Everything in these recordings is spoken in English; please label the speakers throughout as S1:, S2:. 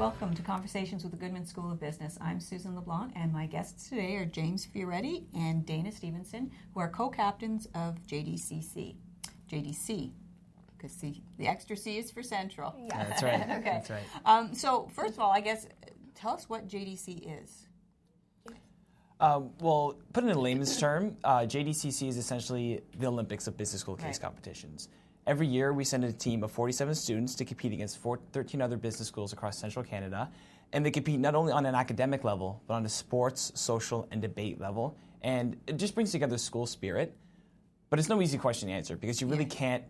S1: welcome to Conversations with the Goodman School of Business. I'm Susan LeBlanc, and my guests today are James Fioretti and Dayna Stephenson, who are co-captains of JDC, because the extra C is for Central.
S2: Yeah, that's right.
S1: Okay.
S2: That's right.
S1: So first of all, I guess, tell us what JDC is.
S2: Well, put in a layman's term, JDCC is essentially the Olympics of business school case competitions. Every year, we send a team of 47 students to compete against 13 other business schools across central Canada. And they compete not only on an academic level, but on a sports, social, and debate level. And it just brings together school spirit. But it's no easy question to answer because you really can't,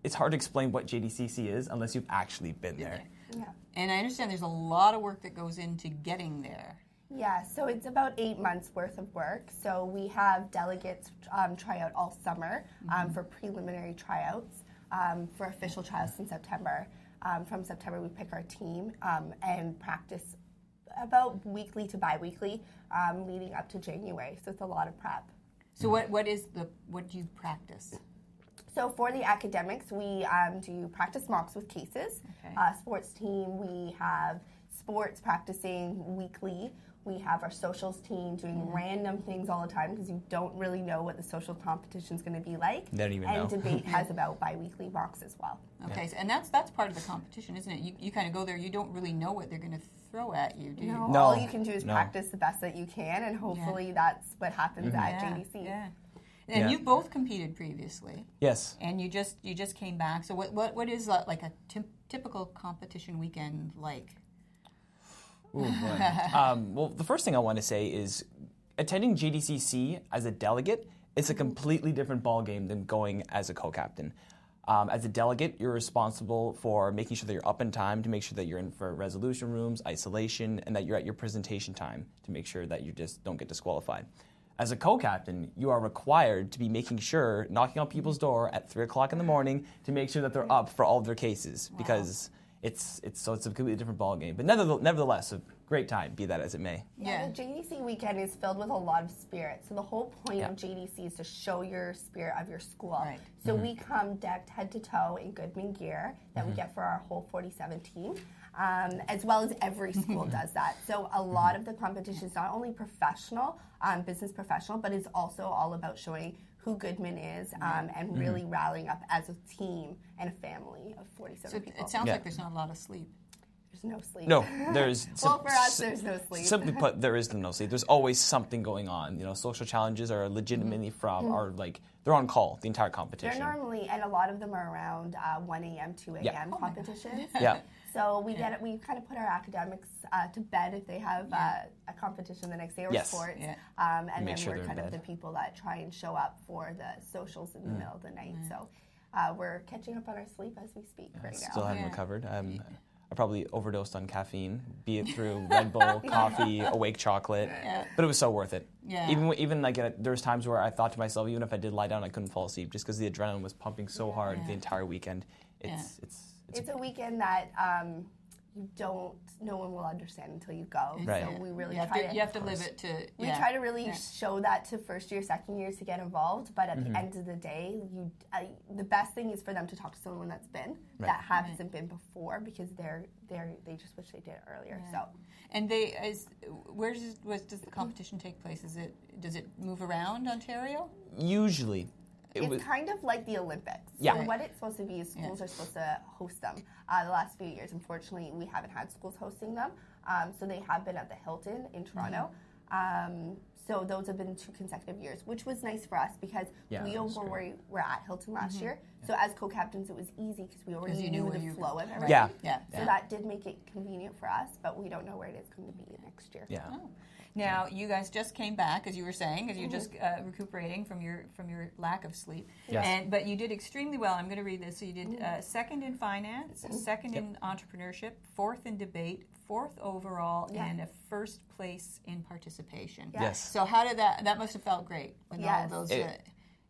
S2: it's hard to explain what JDCC is unless you've actually been there.
S1: Yeah. And I understand there's a lot of work that goes into getting there.
S3: Yeah, so it's about 8 months worth of work. So we have delegates try out all summer for preliminary tryouts, for official tryouts in September. From September, we pick our team and practice about weekly to bi-weekly leading up to January. So it's a lot of prep.
S1: So what do you practice?
S3: So for the academics, we do practice mocks with cases. Okay. Sports team, we have sports practicing weekly. We have our socials team doing random things all the time because you don't really know what the social competition is going to be like.
S2: They don't even know.
S3: And debate has about bi-weekly mocks as well.
S1: Okay, so, and that's part of the competition, isn't it? You kind of go there, you don't really know what they're going to throw at you, do you?
S3: No, all you can do is practice the best that you can, and hopefully that's what happens at JDC.
S1: Yeah. And you've both competed previously.
S2: Yes.
S1: And you just came back. So what is like a typical competition weekend like?
S2: Ooh, boy. Well, the first thing I want to say is attending JDCC as a delegate, it's a completely different ballgame than going as a co-captain. As a delegate, you're responsible for making sure that you're up in time to make sure that you're in for resolution rooms, isolation, and that you're at your presentation time to make sure that you just don't get disqualified. As a co-captain, you are required to be making sure, knocking on people's door at 3 o'clock in the morning to make sure that they're up for all of their cases because it's a completely different ballgame. But nevertheless, a great time, be that as it may.
S3: Yeah, the JDC weekend is filled with a lot of spirit. So the whole point of JDC is to show your spirit of your school. Right. So we come decked head to toe in Goodman gear that we get for our whole 47 team, as well as every school does that. So a lot of the competition is not only professional, business professional, but it's also all about showing who Goodman is and really rallying up as a team and a family of 47 people.
S1: So it sounds like there's not a lot of sleep.
S3: There's no sleep.
S2: No, there's...
S3: well, for us, there's no sleep.
S2: Simply put, there is no sleep. There's always something going on. You know, social challenges are legitimately they're on call the entire competition.
S3: They're normally, and a lot of them are around 1 a.m., 2 a.m. competitions.
S2: Yeah.
S3: So we we kind of put our academics to bed if they have a competition the next day or sports. Yeah. And then we're kind of the people that try and show up for the socials in the middle of the night. So we're catching up on our sleep as we speak right now.
S2: Still haven't recovered. I probably overdosed on caffeine, be it through Red Bull, coffee, awake chocolate, but it was so worth it. Yeah. Even like there was times where I thought to myself, even if I did lie down, I couldn't fall asleep just because the adrenaline was pumping so hard the entire weekend. It's
S3: a weekend that no one will understand until you go.
S2: Right.
S3: So we really
S1: you have to live it to.
S3: We try to really show that to first year, second years to get involved. But at the end of the day, the best thing is for them to talk to someone that's been that hasn't been before because they just wish they did it earlier. So.
S1: And where does the competition take place? Does it move around Ontario?
S2: Usually.
S3: It's kind of like the Olympics.
S2: Yeah.
S3: So what it's supposed to be is schools are supposed to host them. The last few years, unfortunately, we haven't had schools hosting them. So they have been at the Hilton in Toronto. So those have been 2 consecutive years, which was nice for us because we were at Hilton last year. So as co-captains, it was easy because we already knew the flow of everything.
S2: Yeah.
S3: So that did make it convenient for us, but we don't know where it is going to be next year.
S2: Yeah.
S1: Oh. Now, you guys just came back, as you were saying, because you're just recuperating from your lack of sleep.
S2: Yes.
S1: But you did extremely well. I'm going to read this. So you did second in finance, second in entrepreneurship, 4th in debate, 4th overall, and a 1st place in participation.
S2: Yes.
S1: So how did that must have felt great when all those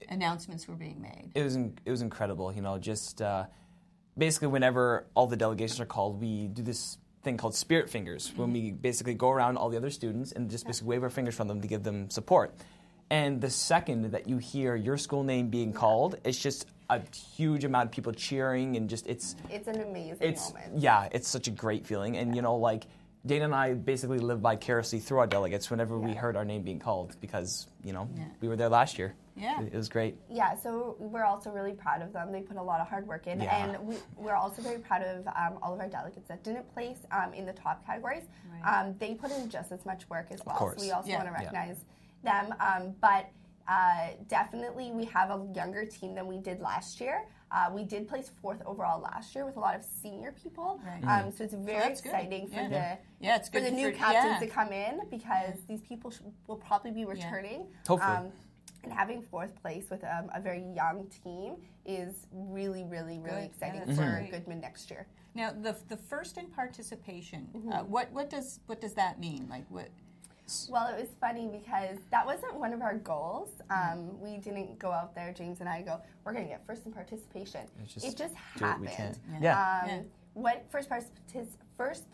S1: announcements were being made.
S2: It was incredible. You know, just basically whenever all the delegations are called, we do this thing called spirit fingers, when we basically go around all the other students and just basically wave our fingers from them to give them support. And the second that you hear your school name being called, it's just a huge amount of people cheering, and just
S3: it's an amazing moment.
S2: Yeah, it's such a great feeling, and like Dayna and I basically live vicariously through our delegates whenever we heard our name being called, because we were there last year.
S1: Yeah,
S2: it was great.
S3: Yeah, so we're also really proud of them. They put a lot of hard work in, and we're also very proud of all of our delegates that didn't place in the top categories. Right. They put in just as much work as well.
S2: Of course.
S3: So we also want to recognize them. But definitely, we have a younger team than we did last year. We did place 4th overall last year with a lot of senior people. Right. So it's very exciting for the new captains to come in, because these people will probably be returning.
S2: Hopefully.
S3: And having 4th place with a very young team is really, really, really exciting for Goodman next year.
S1: Now, the first in participation, what does that mean? Like what?
S3: Well, it was funny because that wasn't one of our goals. We didn't go out there, James and I we're going to get first in participation. It just happened. What first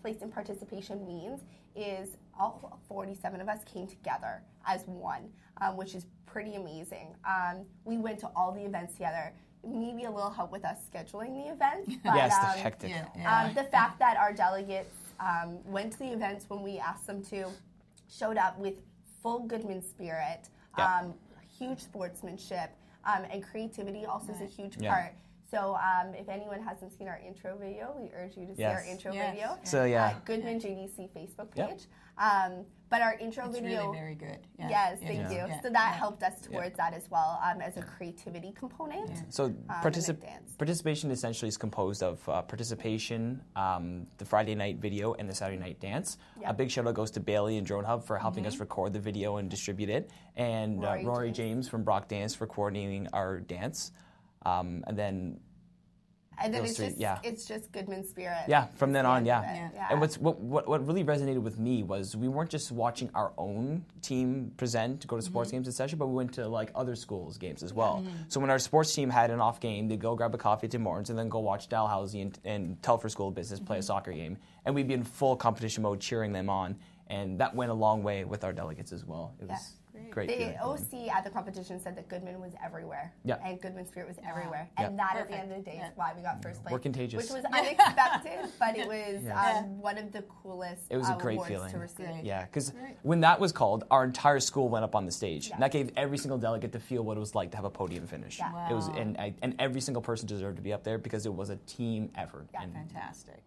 S3: place in participation means is all 47 of us came together as one, which is pretty amazing. We went to all the events together. Maybe a little help with us scheduling the events. But,
S2: yes, the hectic.
S3: The fact that our delegates went to the events when we asked them to, showed up with full Goodman spirit, huge sportsmanship, and creativity also is a huge part. So if anyone hasn't seen our intro video, we urge you to see our intro video.
S2: So
S3: Goodman JDC Facebook page. But our intro video,
S1: really very good.
S3: Yes, thank you. So that helped us towards that as well, as a creativity component.
S2: So participation essentially is composed of participation, the Friday night video, and the Saturday night dance. A big shout out goes to Bailey and Drone Hub for helping us record the video and distribute it, and Rory James from Brock Dance for coordinating our dance. And then it's just Goodman spirit. Yeah, from then on, And what really resonated with me was we weren't just watching our own team present to go to sports games, etc., but we went to like other schools' games as well. So when our sports team had an off game, they'd go grab a coffee at Tim Hortons and then go watch Dalhousie and Telfer School of Business play a soccer game, and we'd be in full competition mode cheering them on, and that went a long way with our delegates as well. It was great.
S3: The OC at the competition said that Goodman was everywhere. And Goodman spirit was everywhere. And that, at the end of the day, is why we got first place.
S2: We're contagious.
S3: Which was unexpected, but it was one of the coolest
S2: It was a great
S3: awards
S2: feeling.
S3: to receive.
S2: Yeah, because when that was called, our entire school went up on the stage. And that gave every single delegate to feel what it was like to have a podium finish. It was, and every single person deserved to be up there because it was a team effort.
S1: Fantastic.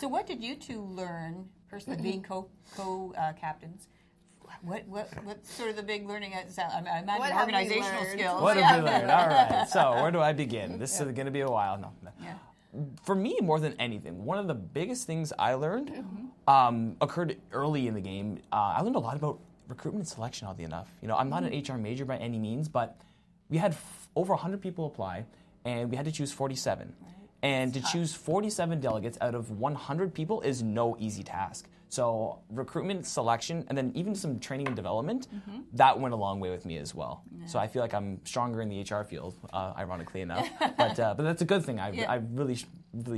S1: So what did you two learn, personally, being co-captains? What sort of the big learning? I imagine organizational skills.
S2: What have we learned? All right. So where do I begin? This is going to be a while. No. For me, more than anything, one of the biggest things I learned occurred early in the game. I learned a lot about recruitment and selection, oddly enough. I'm not an HR major by any means, but we had over 100 people apply, and we had to choose 47. And to choose 47 delegates out of 100 people is no easy task. So recruitment, selection, and then even some training and development, that went a long way with me as well. So I feel like I'm stronger in the HR field, ironically enough. But that's a good thing. I really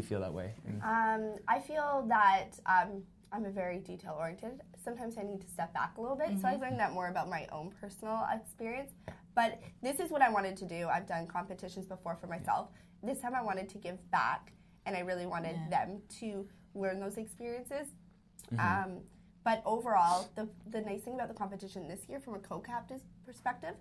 S2: feel that way.
S3: I feel that I'm a very detail-oriented. Sometimes I need to step back a little bit. So I learned that more about my own personal experience. But this is what I wanted to do. I've done competitions before for myself. This time I wanted to give back, and I really wanted them to learn those experiences. But overall, the nice thing about the competition this year from a co-captain's perspective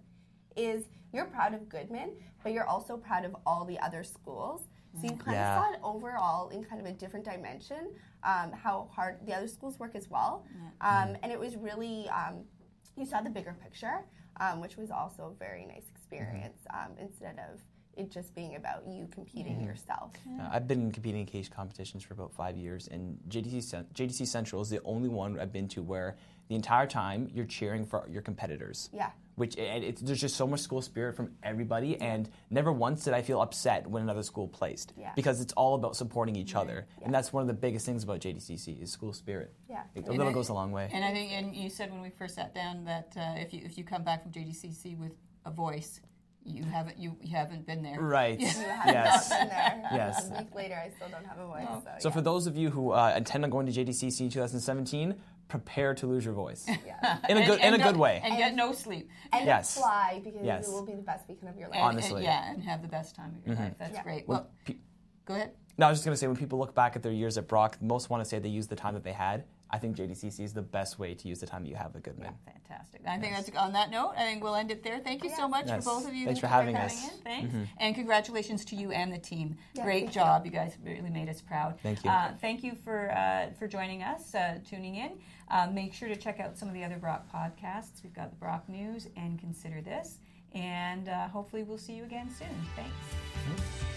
S3: is you're proud of Goodman, but you're also proud of all the other schools. So you kind of saw it overall in kind of a different dimension, how hard the other schools work as well. And it was really, you saw the bigger picture, which was also a very nice experience instead of it just being about you competing yourself.
S2: I've been competing in case competitions for about 5 years, and JDC Central is the only one I've been to where the entire time you're cheering for your competitors. Which there's just so much school spirit from everybody, and never once did I feel upset when another school placed, because it's all about supporting each other, and that's one of the biggest things about JDCC is school spirit. A little goes a long way.
S1: And I think, and you said when we first sat down that if you come back from JDCC with a voice, you haven't been there.
S2: Right.
S3: You haven't been there.
S2: Yes.
S3: A week later, I still don't have a voice.
S2: So for those of you who intend on going to JDCC in 2017, prepare to lose your voice.
S3: Yeah.
S2: In a good way.
S1: And get no sleep.
S3: And
S2: Yes.
S3: fly, because
S2: Yes.
S3: it will be the best weekend of your life.
S2: Honestly.
S1: And have the best time of your life. That's great. Well, go ahead.
S2: No, I was just going to say, when people look back at their years at Brock, most want to say they used the time that they had. I think JDCC is the best way to use the time that you have at Goodman.
S1: Fantastic. I think that's on that note. I think we'll end it there. Thank you so much for both of you.
S2: Thanks for having us.
S1: In. Thanks. And congratulations to you and the team.
S3: Yeah,
S1: Great job. You guys really made us proud.
S2: Thank you.
S1: Thank you for joining us, tuning in. Make sure to check out some of the other Brock podcasts. We've got the Brock News and Consider This. And hopefully we'll see you again soon. Thanks.